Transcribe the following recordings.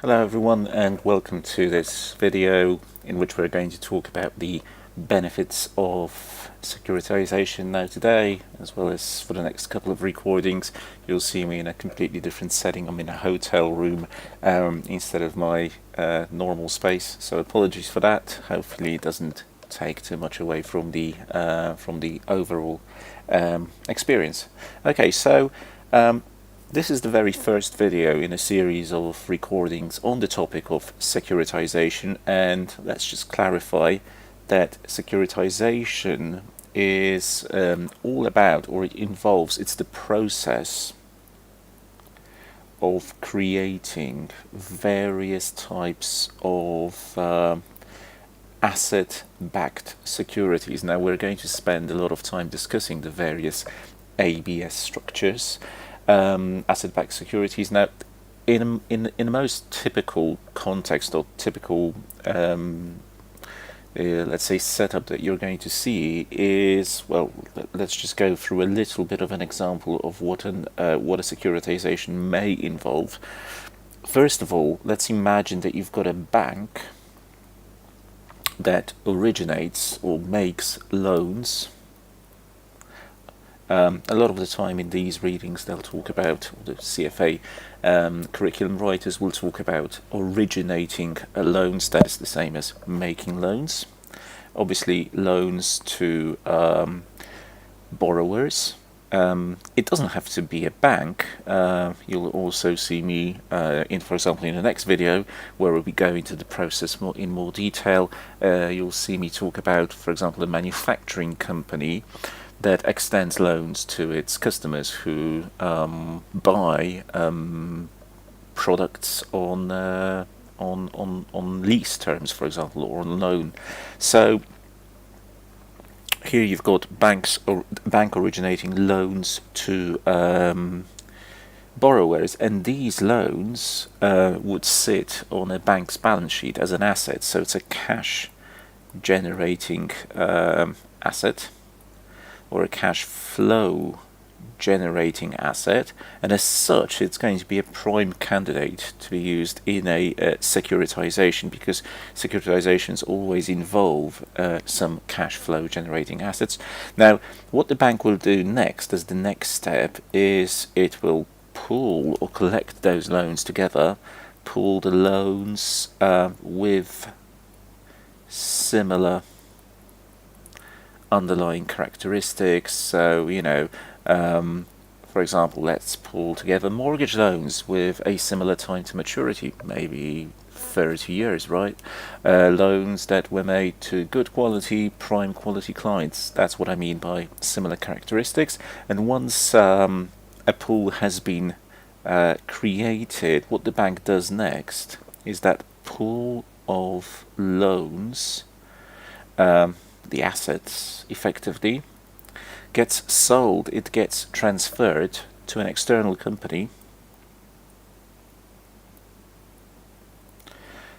Hello everyone, and welcome to this video in which we're going to talk about the benefits of securitization. Now today, as well as for the next couple of recordings, you'll see me in a completely different setting. I'm in a hotel room instead of my normal space, so apologies for that. Hopefully it doesn't take too much away from the overall experience. Okay, so this is the very first video in a series of recordings on the topic of securitization, and let's just clarify that securitization is all about, or it involves, it's the process of creating various types of asset-backed securities. Now we're going to spend a lot of time discussing the various ABS structures, asset-backed securities. Now, in the most typical context or typical, let's say, setup that you're going to see is, well, let's just go through a little bit of an example of what a securitization may involve. First of all, let's imagine that you've got a bank that originates or makes loans. A lot of the time in these readings they'll talk about, the CFA curriculum writers will talk about originating loans. That is the same as making loans. Obviously loans to borrowers. It doesn't have to be a bank. You'll also see me for example in the next video where we'll be going into the process in more detail. You'll see me talk about, for example, a manufacturing company that extends loans to its customers who buy products on lease terms, for example, or on loan. So here you've got bank originating loans to borrowers, and these loans would sit on a bank's balance sheet as an asset. So it's a cash generating asset, or a cash flow generating asset, and as such it's going to be a prime candidate to be used in a securitization, because securitizations always involve some cash flow generating assets. Now what the bank will do next, as the next step, is it will pool or collect those loans together, pool the loans with similar underlying characteristics. So, you know, for example, let's pull together mortgage loans with a similar time to maturity, maybe 30 years, right? Loans that were made to good quality, prime quality clients. That's what I mean by similar characteristics. And once a pool has been created, what the bank does next is that pool of loans, the assets effectively, gets sold, it gets transferred to an external company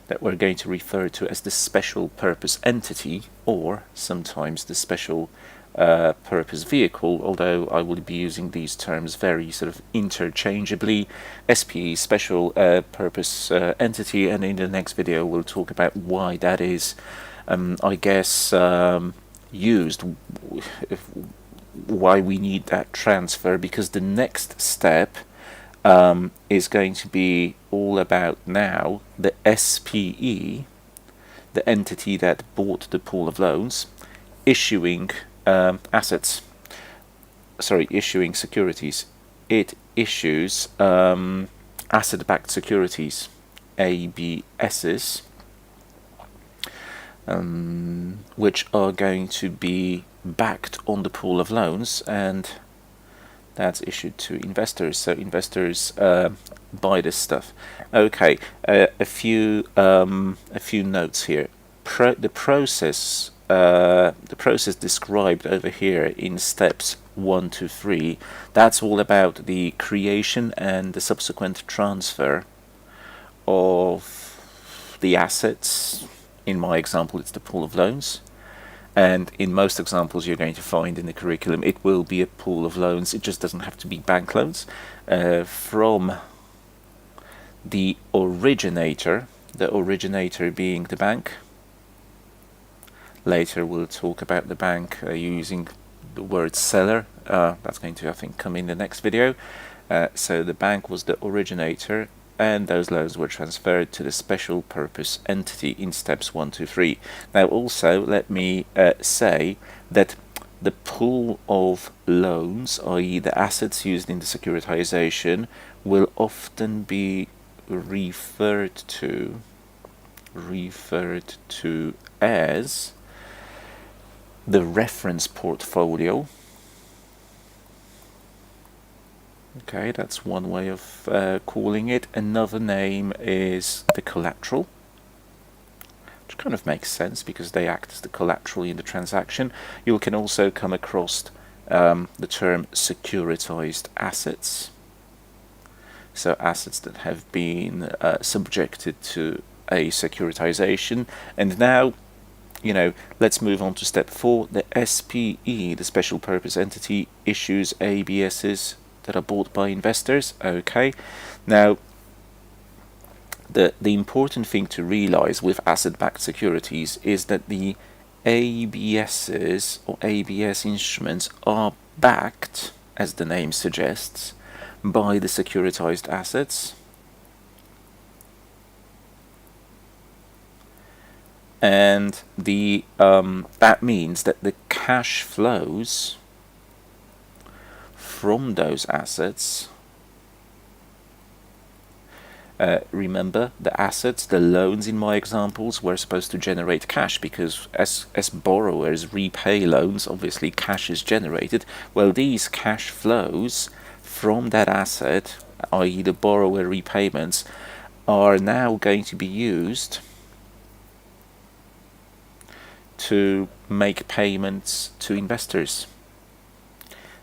that we're going to refer to as the special purpose entity, or sometimes the special purpose vehicle, although I will be using these terms very sort of interchangeably. SPE, special purpose entity, and in the next video we'll talk about why that is I guess used, why we need that transfer, because the next step is going to be all about now the SPE, the entity that bought the pool of loans, issuing issuing securities. It issues asset-backed securities, ABSs, which are going to be backed on the pool of loans, and that's issued to investors. So investors buy this stuff. Okay, a few notes here. The process described over here in steps 1 to 3, that's all about the creation and the subsequent transfer of the assets. In my example, it's the pool of loans, and in most examples you're going to find in the curriculum it will be a pool of loans. It just doesn't have to be bank loans. From the originator being the bank. Later we'll talk about the bank using the word seller. That's going to, I think, come in the next video. So the bank was the originator, and those loans were transferred to the special purpose entity in steps 1 to 3. Now also let me say that the pool of loans, i.e. the assets used in the securitization, will often be referred to as the reference portfolio. Okay, that's one way of calling it. Another name is the collateral, which kind of makes sense because they act as the collateral in the transaction. You can also come across the term securitized assets. So assets that have been subjected to a securitization. And now, let's move on to step 4. The SPE, the special purpose entity, issues ABSs that are bought by investors. Okay, now the important thing to realize with asset-backed securities is that the ABSs or ABS instruments are backed, as the name suggests, by the securitized assets. And the that means that the cash flows from those assets, remember the assets, the loans in my examples were supposed to generate cash, because as borrowers repay loans, obviously cash is generated. Well, these cash flows from that asset, i.e. the borrower repayments, are now going to be used to make payments to investors.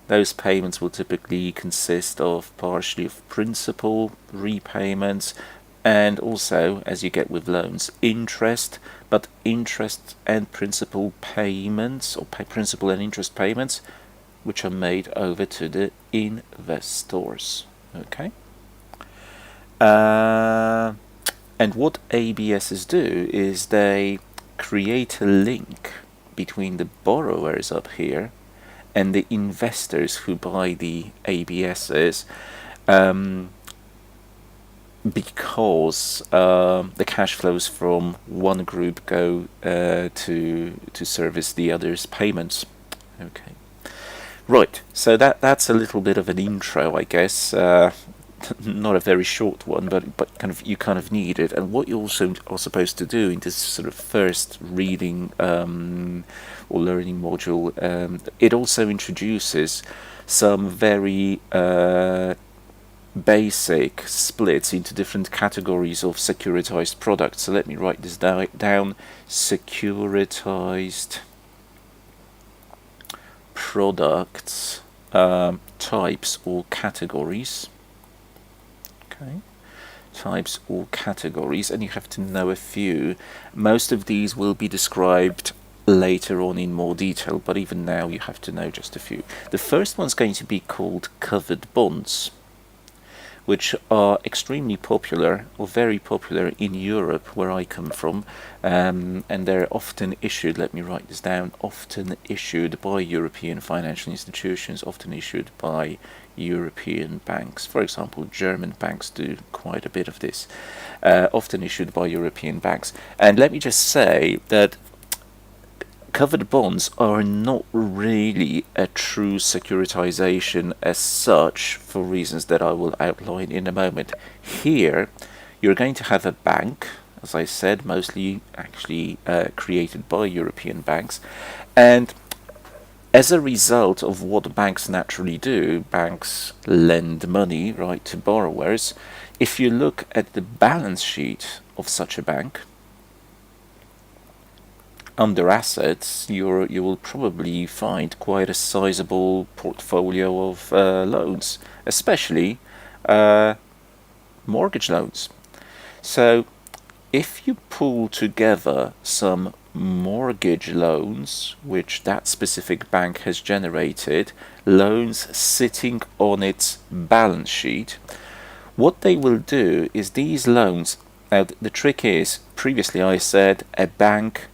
Those payments will typically consist of partially of principal repayments, and also, as you get with loans, interest, but interest and principal payments, or principal and interest payments, which are made over to the investors. Okay. And what ABSs do is they create a link between the borrowers up here and the investors who buy the ABSs, because the cash flows from one group go to service the other's payments. Okay, right. So that's a little bit of an intro, I guess. Not a very short one, but you kind of need it. And what you also are supposed to do in this sort of first reading or learning module, it also introduces some very basic splits into different categories of securitized products. So let me write this down. Securitized products types or categories. Okay, types or categories, and you have to know a few. Most of these will be described later on in more detail, but even now you have to know just a few. The first one's going to be called covered bonds, which are extremely popular, or very popular in Europe, where I come from, and they're often issued, let me write this down, often issued by European financial institutions, often issued by European banks. For example, German banks do quite a bit of this, often issued by European banks. And let me just say that covered bonds are not really a true securitization as such, for reasons that I will outline in a moment. Here, you're going to have a bank, as I said, mostly actually created by European banks, and as a result of what banks naturally do, banks lend money, right, to borrowers. If you look at the balance sheet of such a bank, under assets, you will probably find quite a sizable portfolio of loans, especially mortgage loans. So if you pull together some mortgage loans which that specific bank has generated, loans sitting on its balance sheet, What they will do is these loans, now the trick is, previously I said a bank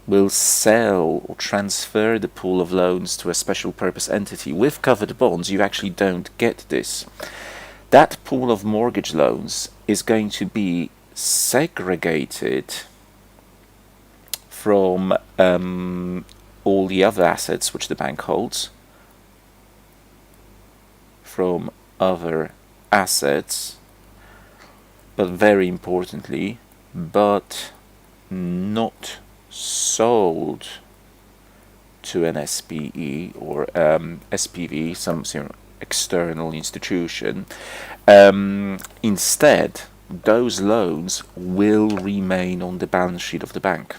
will sell or transfer the pool of loans to a special purpose entity. With covered bonds, you actually don't get this. That pool of mortgage loans is going to be segregated from all the other assets which the bank holds, from other assets, but very importantly, but not sold to an SPE or SPV, some external institution. Instead, those loans will remain on the balance sheet of the bank.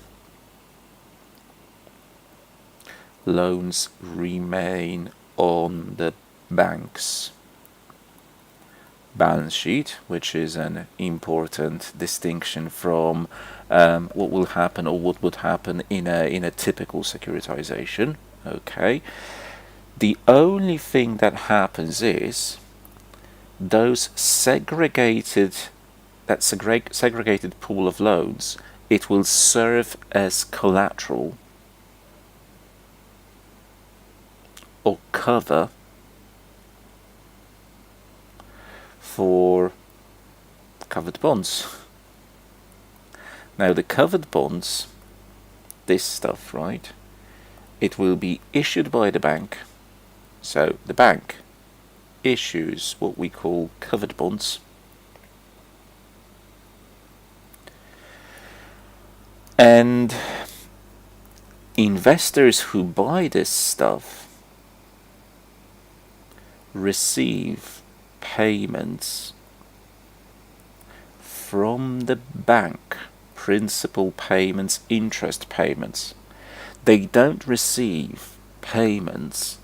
Loans remain on the bank's balance sheet, which is an important distinction from what will happen or what would happen in a typical securitization. Okay, the only thing that happens is those segregated pool of loans, it will serve as collateral or cover for covered bonds. Now the covered bonds, this stuff, right, it will be issued by the bank. So the bank issues what we call covered bonds, and investors who buy this stuff receive payments from the bank, principal payments, interest payments. They don't receive payments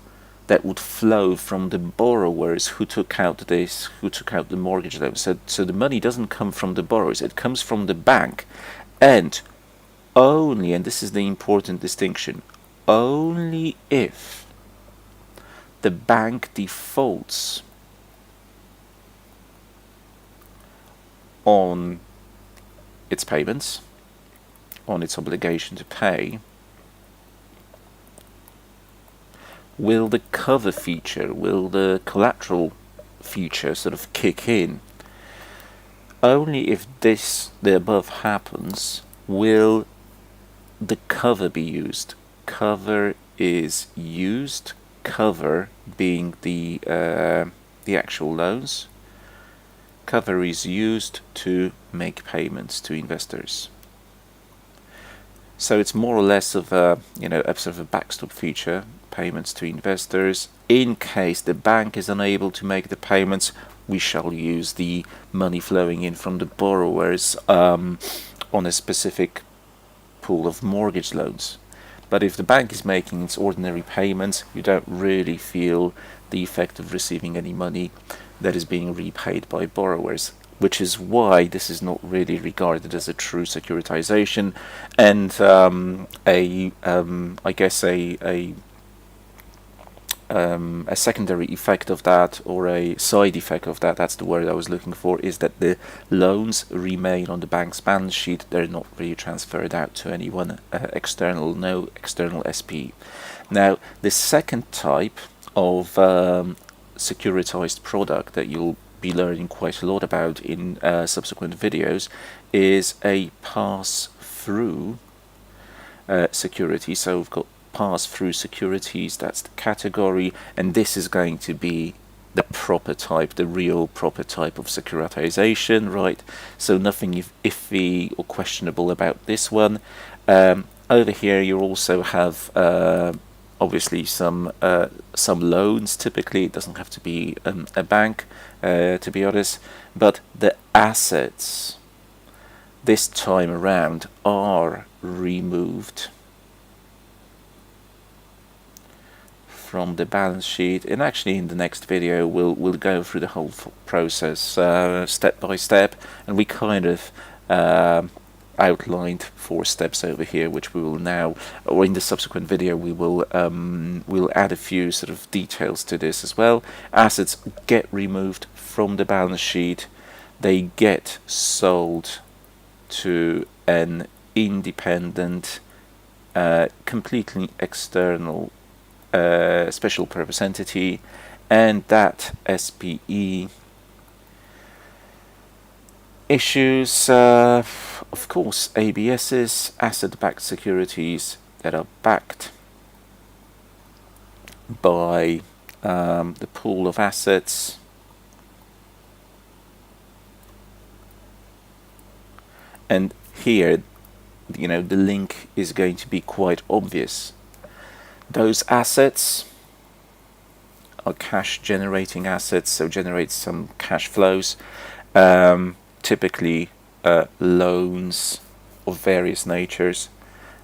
that would flow from the borrowers who took out the mortgage loan. So the money doesn't come from the borrowers, it comes from the bank, and only, and this is the important distinction, only if the bank defaults on its payments, on its obligation to pay, will the cover feature, will the collateral feature sort of kick in. Only if the above happens will the cover be used. Cover is used, cover being the actual loans. Cover is used to make payments to investors. So it's more or less of a sort of a backstop feature, payments to investors. In case the bank is unable to make the payments, we shall use the money flowing in from the borrowers on a specific pool of mortgage loans. But if the bank is making its ordinary payments, you don't really feel the effect of receiving any money that is being repaid by borrowers, which is why this is not really regarded as a true securitization. And I guess a secondary effect of that, or a side effect of that, that's the word I was looking for, is that the loans remain on the bank's balance sheet. They're not really transferred out to anyone external, no external SP. Now, the second type of securitized product that you'll be learning quite a lot about in subsequent videos is a pass-through security. So we've got pass-through securities, that's the category, and this is going to be the proper type, the real proper type of securitization, right? So nothing iffy or questionable about this one. Over here you also have obviously some loans. Typically it doesn't have to be a bank, to be honest, but the assets this time around are removed from the balance sheet. And actually in the next video we'll go through the whole process step by step, and we kind of outlined 4 steps over here, which we will now, or in the subsequent video, we will we'll add a few sort of details to this as well. Assets get removed from the balance sheet, they get sold to an independent, completely external special purpose entity, and that SPE issues, of course, ABSs, asset-backed securities that are backed by the pool of assets, and here, the link is going to be quite obvious. Those assets are cash-generating assets, so generate some cash flows. Typically, loans of various natures,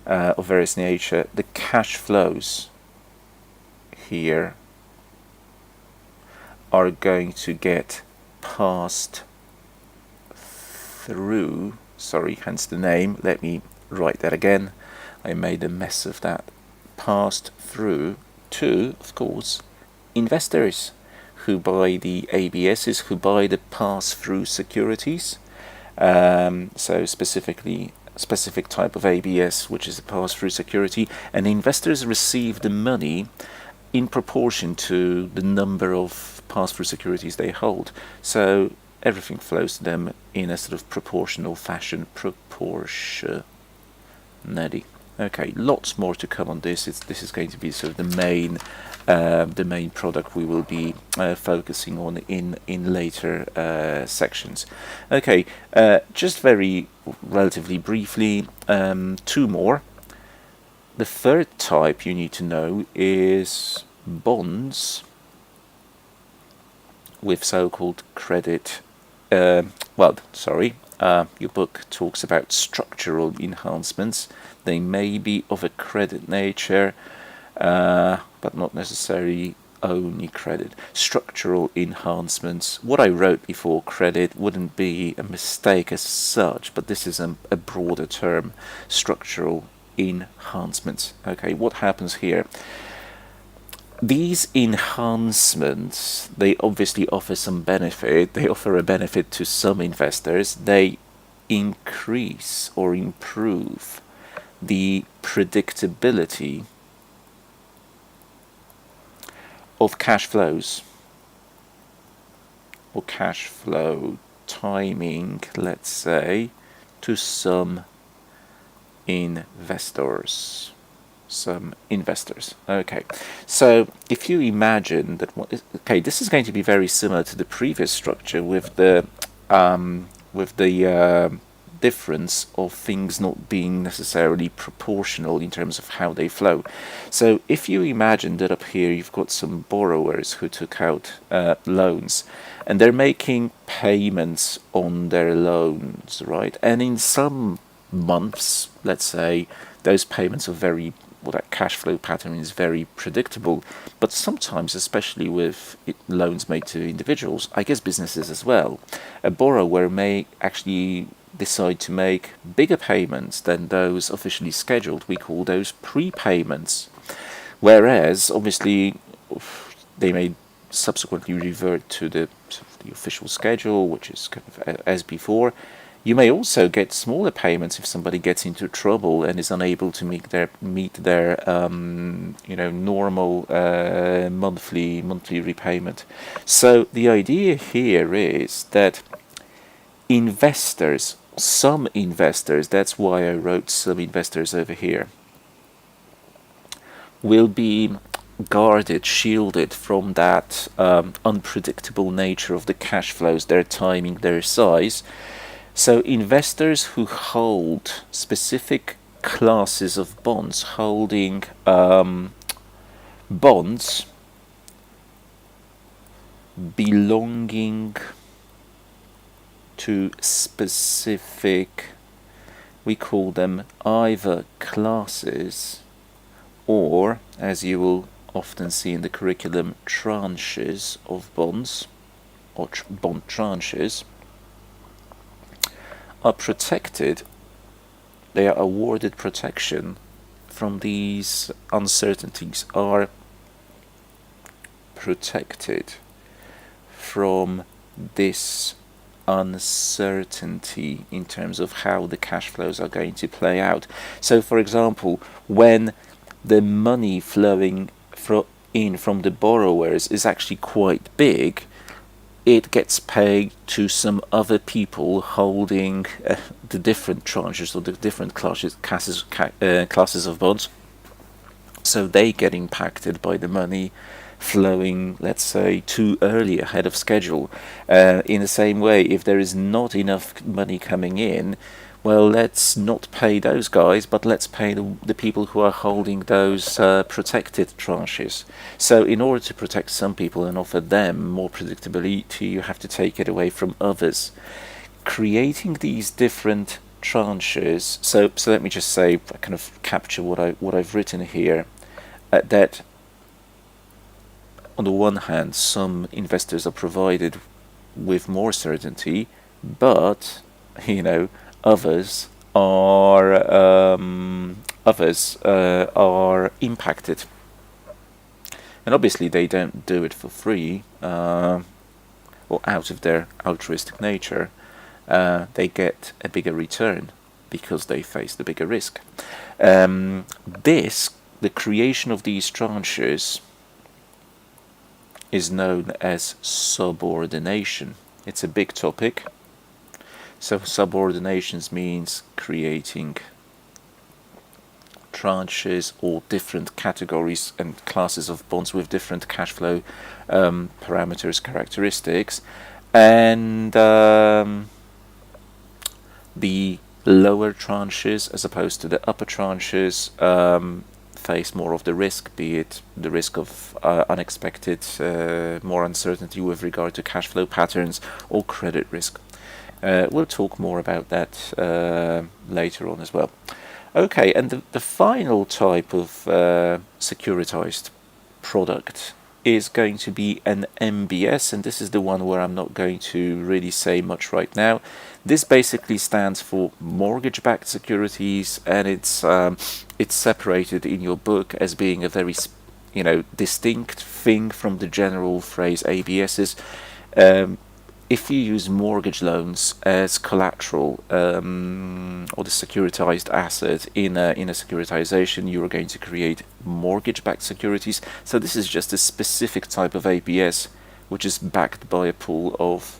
The cash flows here are going to get passed through. Sorry, hence the name. Let me write that again. I made a mess of that. Passed through to, of course, investors who buy the ABSs, who buy the pass-through securities. So specific type of ABS, which is a pass-through security, and investors receive the money in proportion to the number of pass-through securities they hold. So everything flows to them in a sort of proportional fashion. Proportionally. Okay, lots more to come on this. This is going to be sort of the main product we will be focusing on in later sections. Okay, just very relatively briefly, two more. The third type you need to know is bonds with so-called credit. Your book talks about structural enhancements. They may be of a credit nature, but not necessarily only credit. Structural enhancements. What I wrote before credit wouldn't be a mistake as such, but this is a broader term. Structural enhancements. Okay, what happens here? These enhancements, they obviously offer some benefit. They offer a benefit to some investors. They increase or improve the predictability of cash flows or cash flow timing, let's say, to some investors. Okay, so if you imagine that, this is going to be very similar to the previous structure with the difference of things not being necessarily proportional in terms of how they flow. So if you imagine that up here you've got some borrowers who took out loans, and they're making payments on their loans, right? And in some months, let's say, those payments are that cash flow pattern is very predictable, but sometimes, especially with loans made to individuals, I guess businesses as well, a borrower may actually decide to make bigger payments than those officially scheduled. We call those prepayments, whereas obviously they may subsequently revert to the official schedule, which is kind of as before. You may also get smaller payments if somebody gets into trouble and is unable to meet their normal monthly repayment. So the idea here is that some investors, that's why I wrote some investors over here, will be guarded, shielded from that unpredictable nature of the cash flows, their timing, their size. So investors who hold specific classes of bonds, holding bonds belonging to specific, we call them either classes or, as you will often see in the curriculum, tranches of bonds or bond tranches, are protected. They are awarded protection from these uncertainties, are protected from this uncertainty in terms of how the cash flows are going to play out. So, for example, when the money flowing in from the borrowers is actually quite big, it gets paid to some other people holding the different tranches or the different classes of bonds. So they get impacted by the money flowing, let's say, too early ahead of schedule. In the same way, if there is not enough money coming in, well, let's not pay those guys, but let's pay the people who are holding those protected tranches. So in order to protect some people and offer them more predictability, you have to take it away from others. Creating these different tranches, so let me just say, kind of capture what I've written here, that on the one hand, some investors are provided with more certainty, but others are impacted, and obviously they don't do it for free or out of their altruistic nature. They get a bigger return because they face the bigger risk. The creation of these tranches is known as subordination. It's a big topic. So subordinations means creating tranches or different categories and classes of bonds with different cash flow parameters, characteristics, and the lower tranches as opposed to the upper tranches face more of the risk, be it the risk of unexpected, more uncertainty with regard to cash flow patterns or credit risk. We'll talk more about that later on as well. Okay, and the final type of securitized product is going to be an MBS, and this is the one where I'm not going to really say much right now. This basically stands for mortgage-backed securities, and it's separated in your book as being a very distinct thing from the general phrase ABSs. If you use mortgage loans as collateral or the securitized asset in a securitization, you are going to create mortgage-backed securities. So this is just a specific type of ABS which is backed by a pool of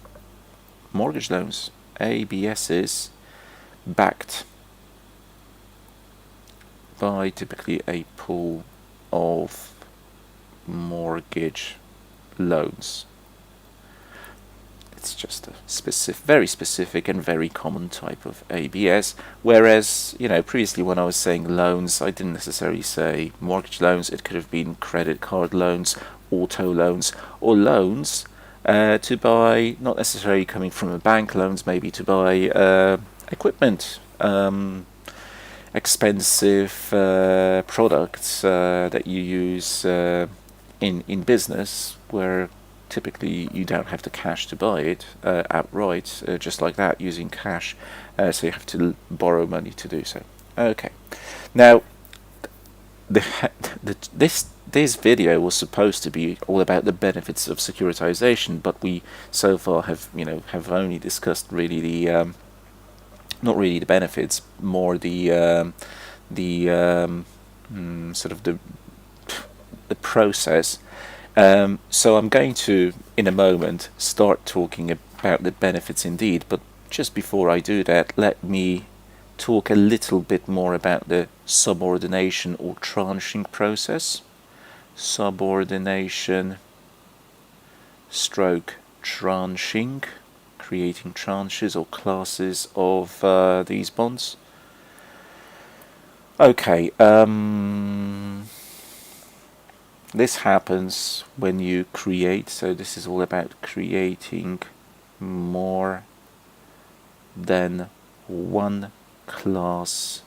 mortgage loans. ABSs backed by typically a pool of mortgage loans. It's just a very specific and very common type of ABS, whereas previously when I was saying loans, I didn't necessarily say mortgage loans. It could have been credit card loans, auto loans, or loans to buy, not necessarily coming from a bank, loans maybe to buy equipment, expensive products that you use in business, where typically you don't have the cash to buy it outright, just like that, using cash, so you have to borrow money to do so. Okay, now this video was supposed to be all about the benefits of securitization, but we so far have only discussed really the not really the benefits, more the sort of the process. So I'm going to, in a moment, start talking about the benefits indeed, but just before I do that, let me talk a little bit more about the subordination or tranching process. Subordination stroke tranching, creating tranches or classes of these bonds. Okay, this happens when you create, so this is all about creating more than one class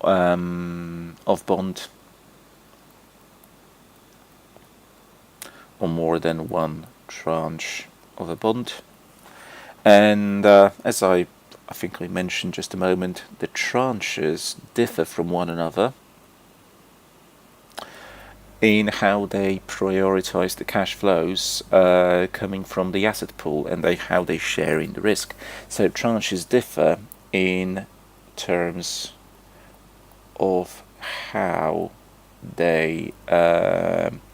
of bond, or more than one tranche of a bond. And as I think I mentioned just a moment, the tranches differ from one another in how they prioritize the cash flows coming from the asset pool, and how they share in the risk. So tranches differ in terms of how they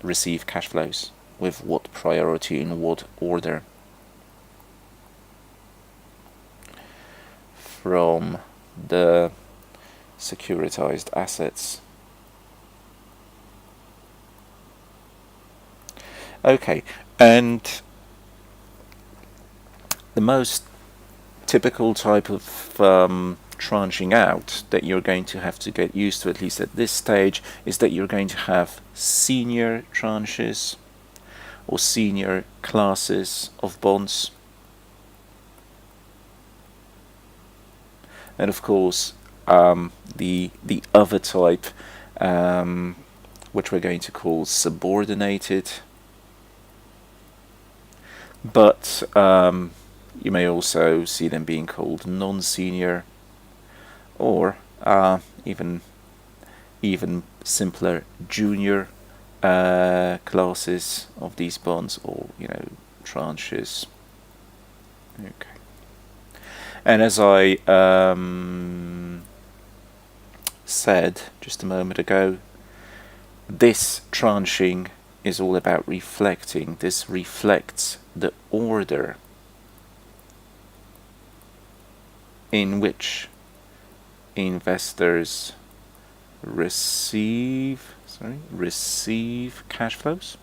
receive cash flows, with what priority, in what order, from the securitized assets. Okay, and the most typical type of tranching out that you're going to have to get used to, at least at this stage, is that you're going to have senior tranches or senior classes of bonds. And of course, the other type, which we're going to call subordinated, but you may also see them being called non-senior, or even simpler junior classes of these bonds, or tranches. Okay. And as I said just a moment ago, this tranching is all about reflecting. This reflects the order in which investors receive cash flows,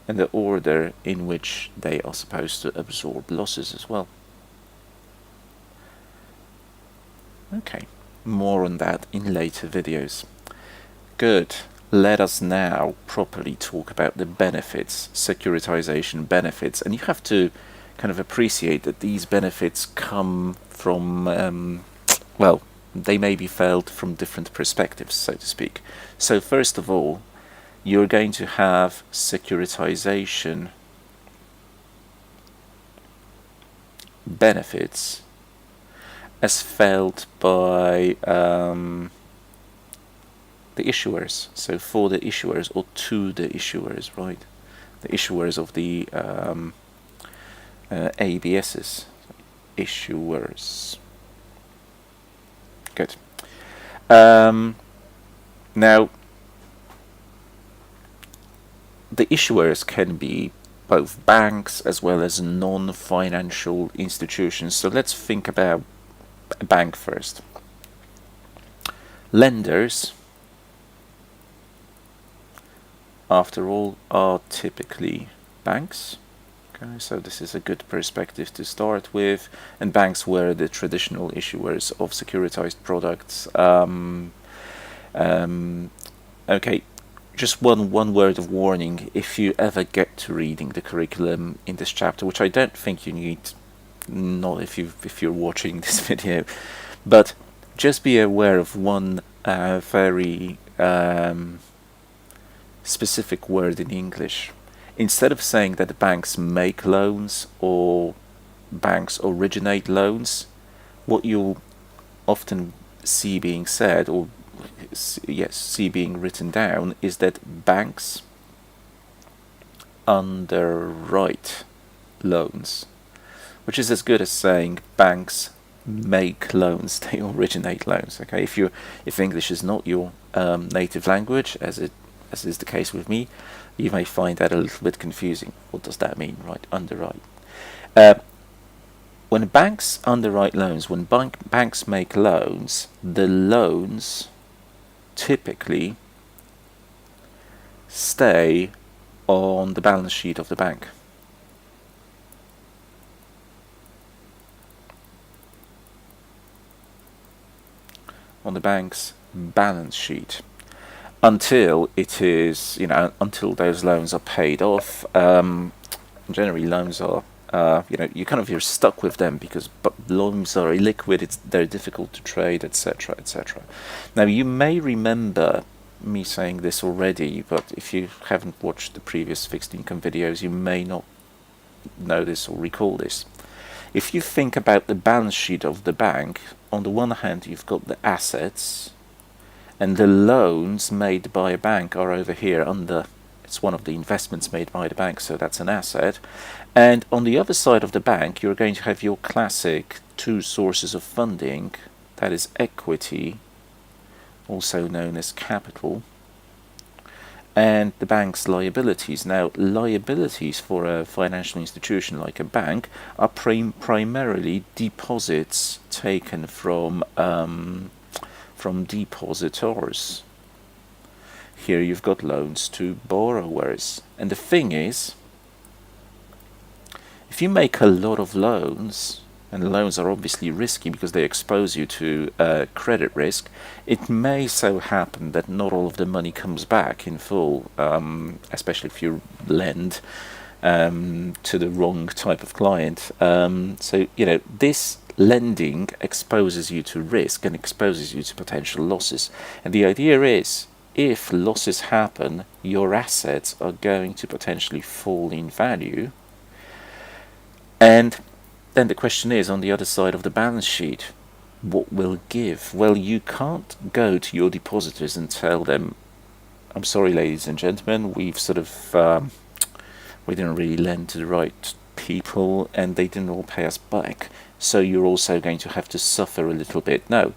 and the order in which they are supposed to absorb losses as well. Okay, more on that in later videos. Good. Let us now properly talk about the benefits, securitization benefits, and you have to kind of appreciate that these benefits come from, well, they may be felt from different perspectives, so to speak. So first of all, you're going to have securitization benefits as felt by the issuers. So for the issuers, or to the issuers, right? The issuers of the ABSs. Issuers. Good. Now, the issuers can be both banks as well as non-financial institutions. So let's think about a bank first. Lenders, after all, are typically banks. Okay, so this is a good perspective to start with, and banks were the traditional issuers of securitized products. Okay, just one word of warning: if you ever get to reading the curriculum in this chapter, which I don't think you need, not if you're watching this video, but just be aware of one very specific word in English. Instead of saying that banks make loans or banks originate loans, what you'll often see being said, or see being written down, is that banks underwrite loans, which is as good as saying banks make loans, they originate loans. Okay, if English is not your native language, as is the case with me, you may find that a little bit confusing. What does that mean, right? Underwrite. When banks underwrite loans, when banks make loans, the loans typically stay on the balance sheet of the bank. On the bank's balance sheet. Until it is, until those loans are paid off. Generally, loans are, you're stuck with them because loans are illiquid. They're difficult to trade, etc., etc. Now, you may remember me saying this already, but if you haven't watched the previous fixed income videos, you may not know this or recall this. If you think about the balance sheet of the bank, on the one hand, you've got the assets, and the loans made by a bank are over here under. It's one of the investments made by the bank, so that's an asset. And on the other side of the bank, you're going to have your classic two sources of funding. That is equity, also known as capital, and the bank's liabilities. Now, liabilities for a financial institution like a bank are primarily deposits taken from depositors. Here you've got loans to borrowers. And the thing is, if you make a lot of loans, and loans are obviously risky because they expose you to credit risk, it may so happen that not all of the money comes back in full, especially if you lend to the wrong type of client. So, this lending exposes you to risk and exposes you to potential losses. And the idea is, if losses happen, your assets are going to potentially fall in value. And then the question is, on the other side of the balance sheet, what will give? Well, you can't go to your depositors and tell them, I'm sorry, ladies and gentlemen, we've sort of, we didn't really lend to the right people and they didn't all pay us back. So you're also going to have to suffer a little bit. No,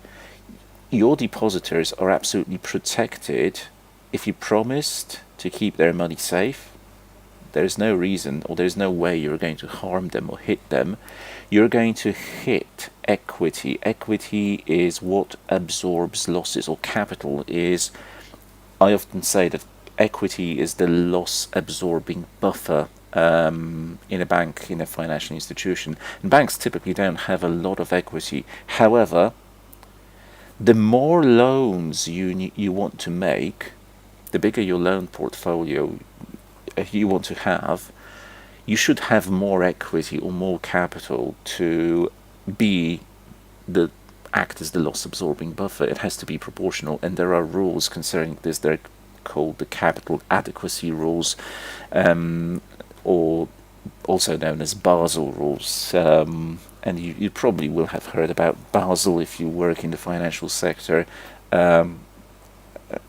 your depositors are absolutely protected. If you promised to keep their money safe, there's no reason or there's no way you're going to harm them or hit them. You're going to hit equity. Equity is what absorbs losses, or capital is. I often say that equity is the loss absorbing buffer in a bank, in a financial institution. And banks typically don't have a lot of equity. However, the more loans you want to make, the bigger your loan portfolio you want to have, you should have more equity or more capital to act as the loss absorbing buffer. It has to be proportional, and there are rules concerning this. They're called the capital adequacy rules, or also known as Basel rules. And you probably will have heard about Basel if you work in the financial sector,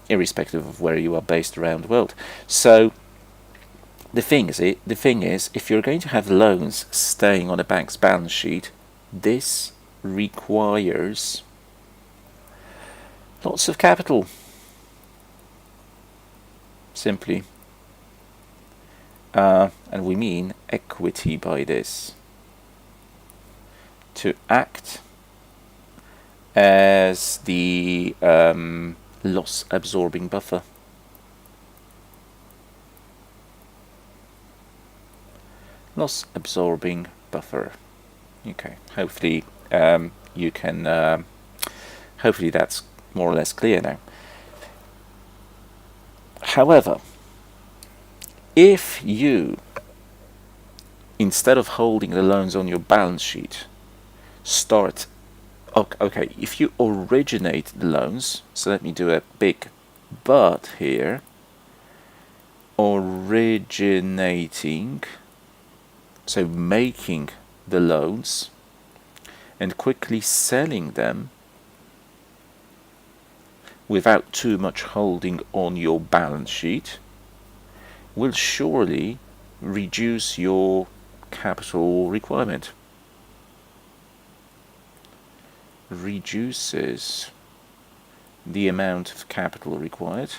irrespective of where you are based around the world. So the thing is, if you're going to have loans staying on a bank's balance sheet, this requires lots of capital. Simply. And we mean equity by this. To act as the loss absorbing buffer. Loss absorbing buffer. Okay, hopefully you can. Hopefully that's more or less clear now. However, if you, instead of holding the loans on your balance sheet, if you originate the loans, so let me do a big but here, originating, so making the loans and quickly selling them without too much holding on your balance sheet will surely reduce your capital requirement. Reduces the amount of capital required.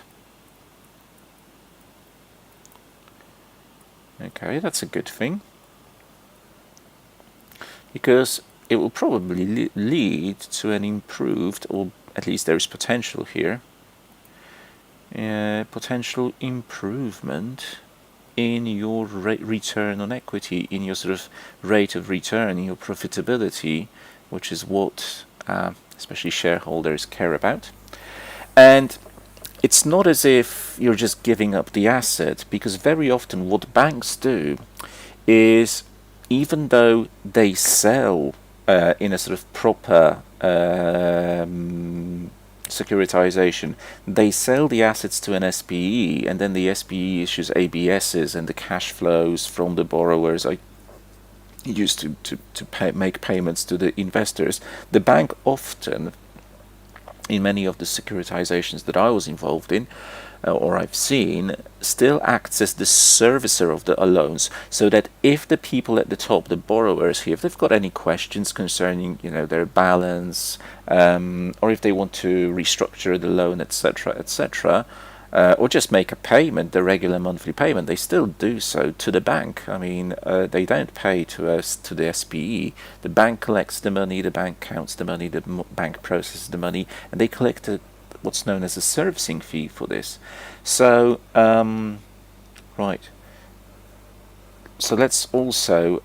Okay, that's a good thing, because it will probably lead to an improved, or at least there is potential here, potential improvement in your return on equity, in your sort of rate of return, in your profitability, which is what especially shareholders care about. And it's not as if you're just giving up the asset, because very often what banks do is, even though they sell in a sort of proper securitization, they sell the assets to an SPE, and then the SPE issues ABSs, and the cash flows from the borrowers are used to make payments to the investors. The bank often in many of the securitizations that I was involved in, or I've seen, still acts as the servicer of the loans, so that if the people at the top, the borrowers here, if they've got any questions concerning, their balance, or if they want to restructure the loan, etc., etc., or just make a payment, the regular monthly payment, they still do so to the bank. I mean, they don't pay to us, to the SPE. The bank collects the money, the bank counts the money, the bank processes the money, and they collect what's known as a servicing fee for this. So, right. So let's also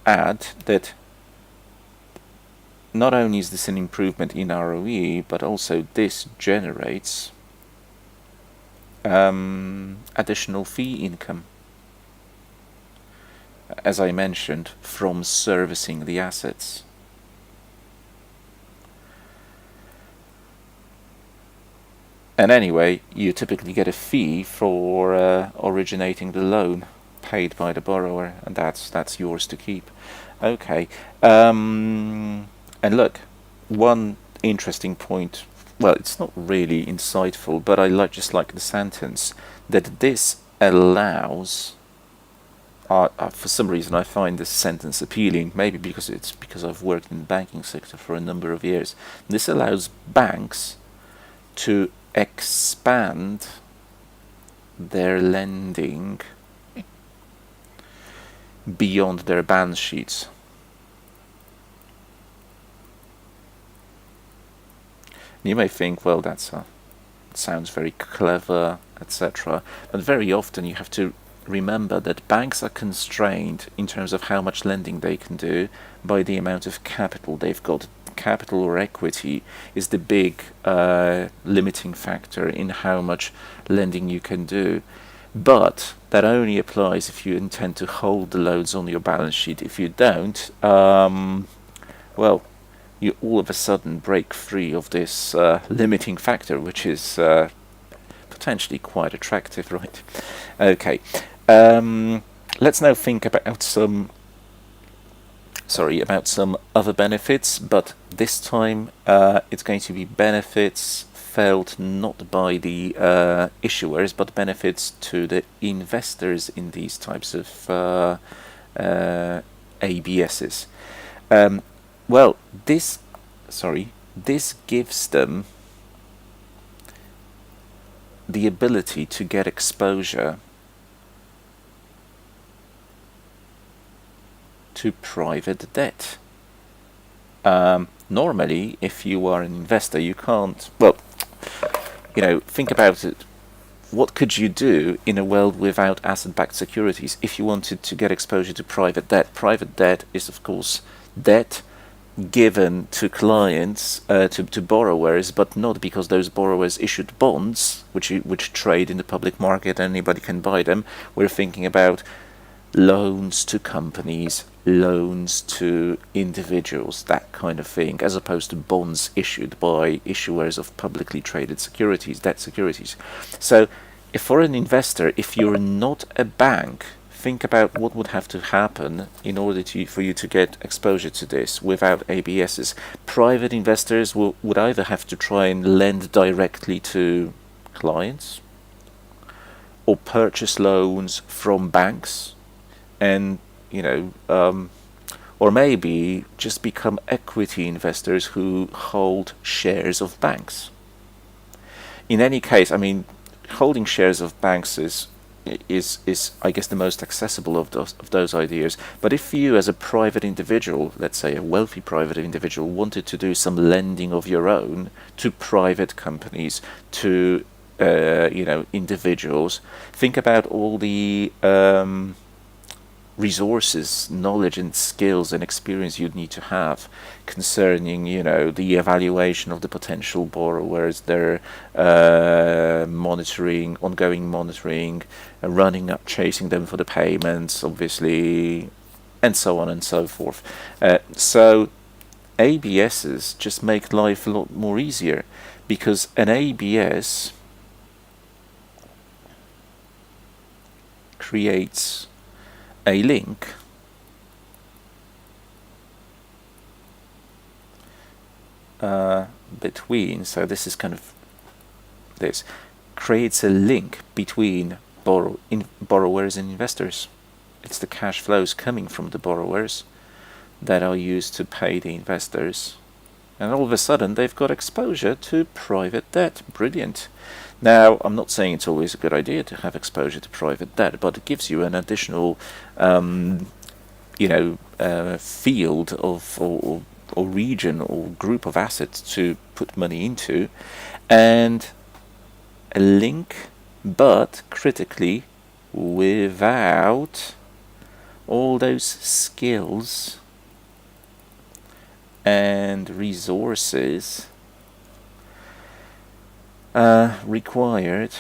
add that not only is this an improvement in ROE, but also this generates additional fee income, as I mentioned, from servicing the assets. And anyway, you typically get a fee for originating the loan paid by the borrower, and that's yours to keep. Okay, and look, one interesting point. Well, it's not really insightful, but I just like the sentence that this allows. For some reason, I find this sentence appealing. Maybe because I've worked in the banking sector for a number of years. This allows banks to expand their lending beyond their balance sheets. You may think, well, it sounds very clever, etc. But very often you have to remember that banks are constrained in terms of how much lending they can do by the amount of capital they've got. Capital or equity is the big limiting factor in how much lending you can do. But that only applies if you intend to hold the loans on your balance sheet. If you don't, well, you all of a sudden break free of this limiting factor, which is potentially quite attractive, right? Okay, let's now think about some other benefits, but this time it's going to be benefits felt not by the issuers, but benefits to the investors in these types of ABSs. Well, this gives them the ability to get exposure to private debt. Normally, if you are an investor, you can't, well, think about it. What could you do in a world without asset-backed securities if you wanted to get exposure to private debt? Private debt is, of course, debt given to clients, to borrowers, but not because those borrowers issued bonds, which trade in the public market, anybody can buy them. We're thinking about loans to companies, loans to individuals, that kind of thing, as opposed to bonds issued by issuers of publicly traded securities, debt securities. So if for an investor, if you're not a bank, think about what would have to happen in order for you to get exposure to this without ABSs. Private investors would either have to try and lend directly to clients or purchase loans from banks, and or maybe just become equity investors who hold shares of banks. In any case, I mean, holding shares of banks is I guess the most accessible of those ideas. But if you as a private individual, let's say a wealthy private individual, wanted to do some lending of your own to private companies, to individuals, think about all the resources, knowledge and skills and experience you'd need to have concerning, the evaluation of the potential borrowers, their ongoing monitoring, running up, chasing them for the payments, obviously, and so on and so forth. So ABSs just make life a lot more easier, because an ABS creates a link between, so this is kind of, this creates a link between borrowers and investors. It's the cash flows coming from the borrowers that are used to pay the investors, and all of a sudden they've got exposure to private debt. Brilliant. Now, I'm not saying it's always a good idea to have exposure to private debt, but it gives you an additional field of or region or group of assets to put money into, and a link, but critically without all those skills and resources required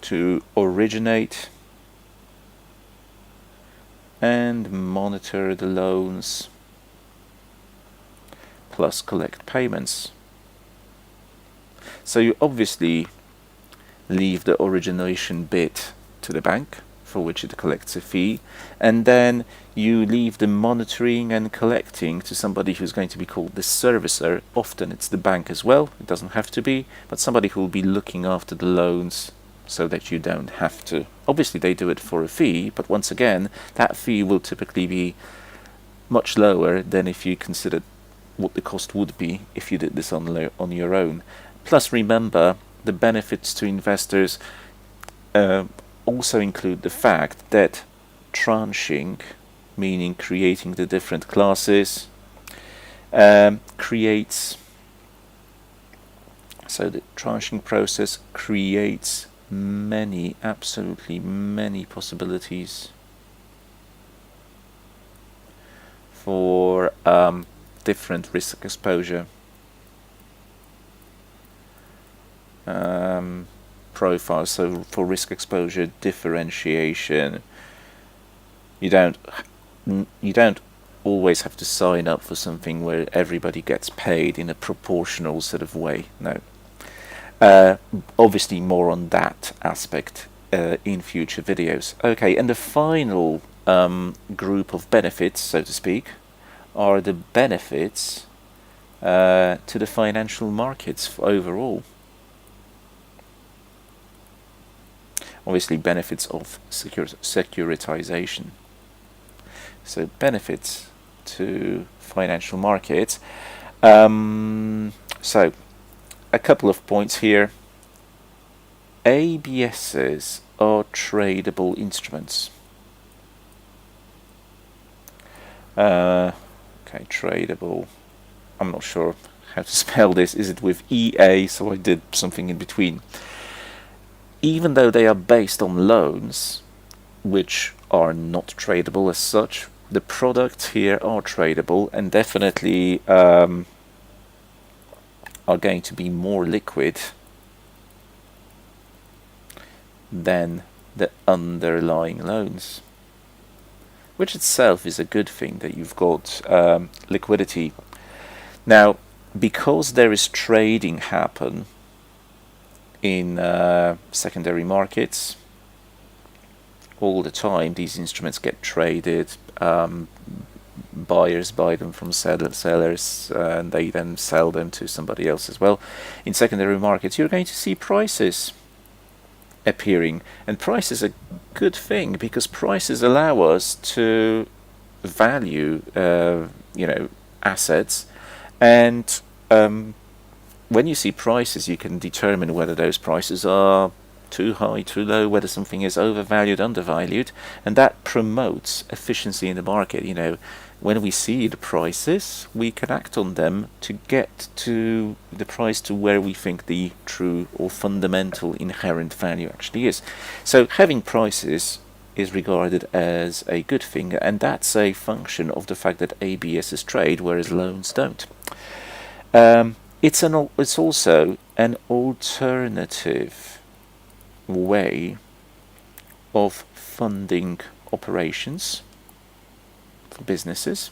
to originate and monitor the loans plus collect payments. So you obviously leave the origination bit to the bank, for which it collects a fee, and then you leave the monitoring and collecting to somebody who's going to be called the servicer. Often it's the bank as well, it doesn't have to be, but somebody who will be looking after the loans so that you don't have to. Obviously they do it for a fee, but once again, that fee will typically be much lower than if you considered what the cost would be if you did this on your own. Plus, remember, the benefits to investors also include the fact that tranching, meaning creating the different classes, creates, so the tranching process creates absolutely many possibilities for different risk exposure profiles. So for risk exposure differentiation, you don't always have to sign up for something where everybody gets paid in a proportional sort of way. No. Obviously more on that aspect in future videos. Okay, and the final group of benefits, so to speak, are the benefits to the financial markets overall. Obviously benefits of securitization. So benefits to financial markets. So a couple of points here. ABSs are tradable instruments. Okay, tradable. I'm not sure how to spell this. Is it with EA? So I did something in between. Even though they are based on loans, which are not tradable as such, the products here are tradable and definitely are going to be more liquid than the underlying loans, which itself is a good thing that you've got liquidity. Now, because there is trading happen in secondary markets all the time, these instruments get traded, buyers buy them from sellers, and they then sell them to somebody else as well. In secondary markets, you're going to see prices appearing, and price is a good thing because prices allow us to value assets, and when you see prices, you can determine whether those prices are too high, too low, whether something is overvalued, undervalued, and that promotes efficiency in the market. When we see the prices, we can act on them to get to the price to where we think the true or fundamental inherent value actually is. So having prices is regarded as a good thing, and that's a function of the fact that ABSs trade, whereas loans don't. It's also an alternative way of funding operations for businesses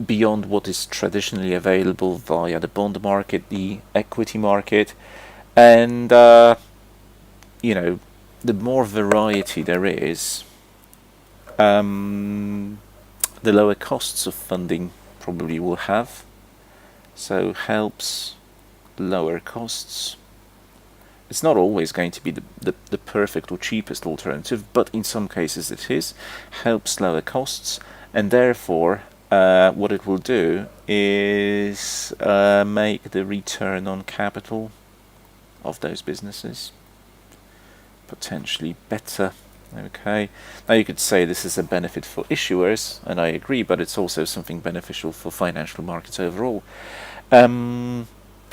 beyond what is traditionally available via the bond market, the equity market, and the more variety there is, the lower costs of funding probably will have. So helps lower costs. It's not always going to be the perfect or cheapest alternative, but in some cases it is. Helps lower costs, and therefore what it will do is make the return on capital of those businesses potentially better. Okay, now you could say this is a benefit for issuers, and I agree, but it's also something beneficial for financial markets overall.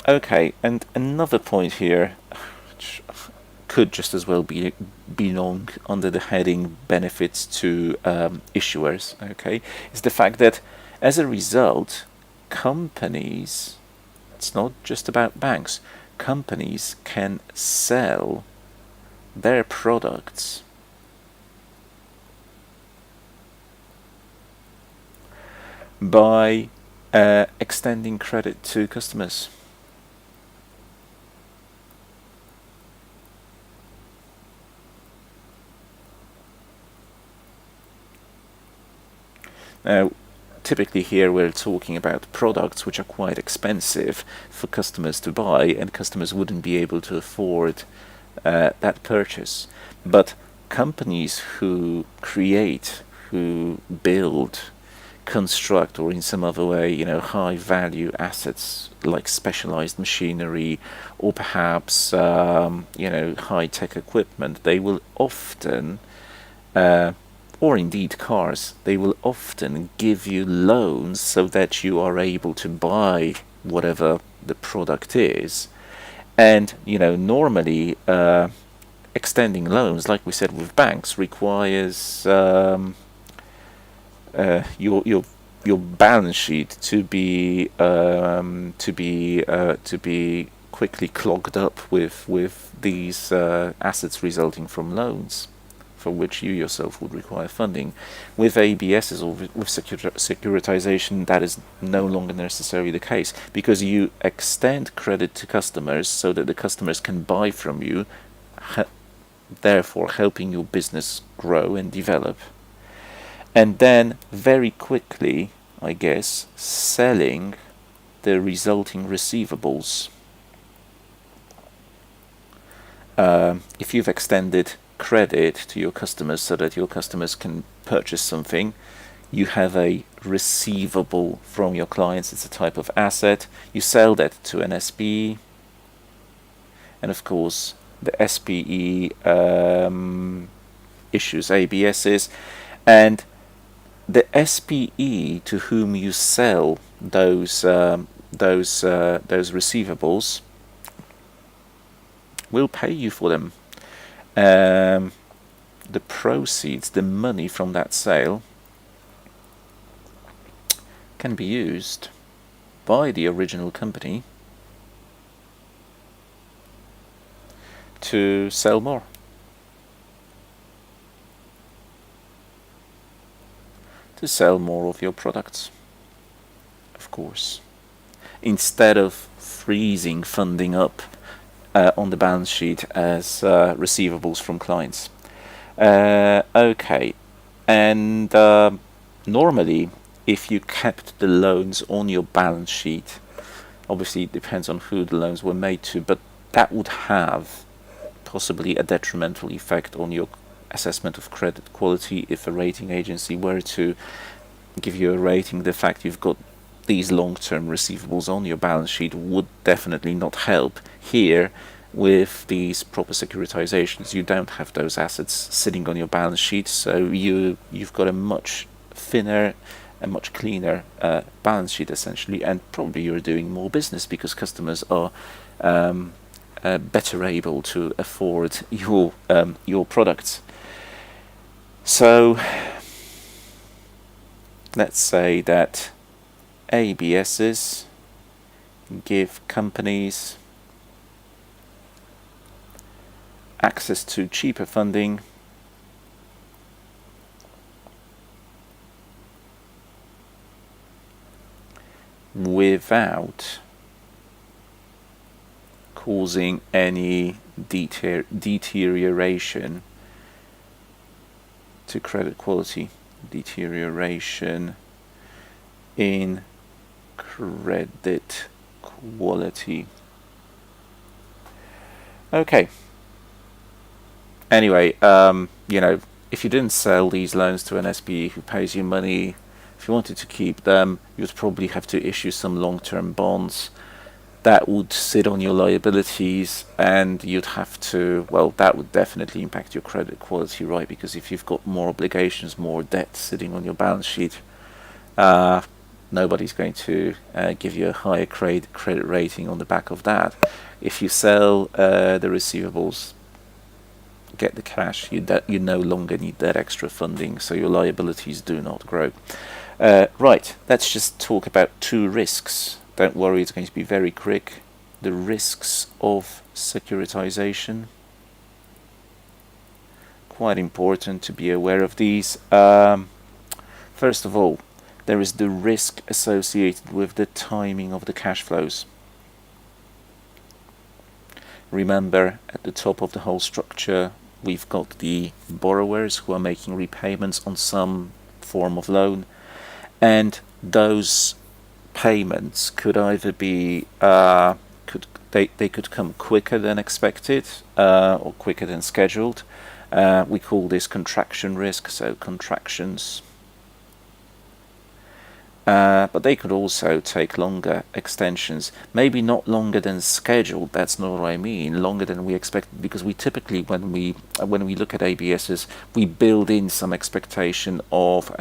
Okay, and another point here, which could just as well belong under the heading benefits to issuers, okay, is the fact that as a result, companies, it's not just about banks, companies can sell their products by extending credit to customers. Now, typically here we're talking about products which are quite expensive for customers to buy, and customers wouldn't be able to afford that purchase. But companies who create, who build, construct, or in some other way, high value assets like specialized machinery, or perhaps high tech equipment, they will often or indeed cars, they will often give you loans so that you are able to buy whatever the product is. And normally extending loans, like we said with banks, requires your balance sheet to be quickly clogged up with these assets resulting from loans, for which you yourself would require funding. With ABSs or with securitization, that is no longer necessarily the case, because you extend credit to customers so that the customers can buy from you, therefore helping your business grow and develop. And then very quickly, I guess, selling the resulting receivables. If you've extended credit to your customers so that your customers can purchase something, you have a receivable from your clients. It's a type of asset. You sell that to an SPE, and of course the SPE issues ABSs, and the SPE to whom you sell those receivables will pay you for them. The proceeds, the money from that sale, can be used by the original company to sell more. To sell more of your products, of course, instead of freezing funding up on the balance sheet as receivables from clients. Okay, and normally if you kept the loans on your balance sheet, obviously it depends on who the loans were made to, but that would have possibly a detrimental effect on your assessment of credit quality. If a rating agency were to give you a rating, the fact you've got these long-term receivables on your balance sheet would definitely not help. Here, with these proper securitizations, you don't have those assets sitting on your balance sheet, so you've got a much thinner and much cleaner balance sheet essentially, and probably you're doing more business because customers are better able to afford your products. So let's say that ABSs give companies access to cheaper funding without causing any deterioration to credit quality, deterioration in credit quality. Okay. Anyway, if you didn't sell these loans to an SPE who pays you money, if you wanted to keep them, you'd probably have to issue some long-term bonds that would sit on your liabilities, and you'd have to, well, that would definitely impact your credit quality, right? Because if you've got more obligations, more debt sitting on your balance sheet, nobody's going to give you a higher credit rating on the back of that. If you sell the receivables, get the cash, you no longer need that extra funding, so your liabilities do not grow. Right, let's just talk about two risks. Don't worry, it's going to be very quick. The risks of securitization. Quite important to be aware of these. First of all, there is the risk associated with the timing of the cash flows. Remember, at the top of the whole structure, we've got the borrowers who are making repayments on some form of loan, and those payments could either be they could come quicker than expected or quicker than scheduled. We call this contraction risk, so contractions. But they could also take longer extensions, maybe not longer than scheduled. That's not what I mean. Longer than we expected, because we typically, when we look at ABSs, we build in some expectation of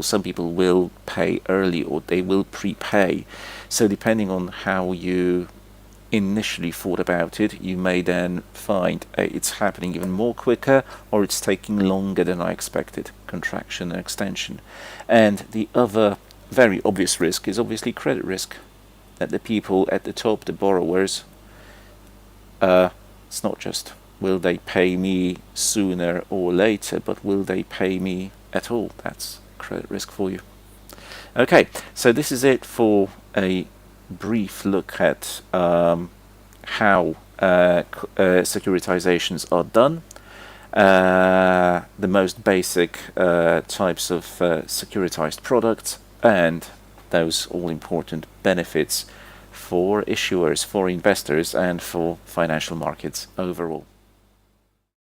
some people will pay early or they will prepay. So depending on how you initially thought about it, you may then find it's happening even more quicker, or it's taking longer than I expected. Contraction and extension. And the other very obvious risk is obviously credit risk, that the people at the top, the borrowers, it's not just will they pay me sooner or later, but will they pay me at all? That's credit risk for you. Okay, so this is it for a brief look at how securitizations are done. The most basic types of securitized products, and those all-important benefits for issuers, for investors, and for financial markets overall.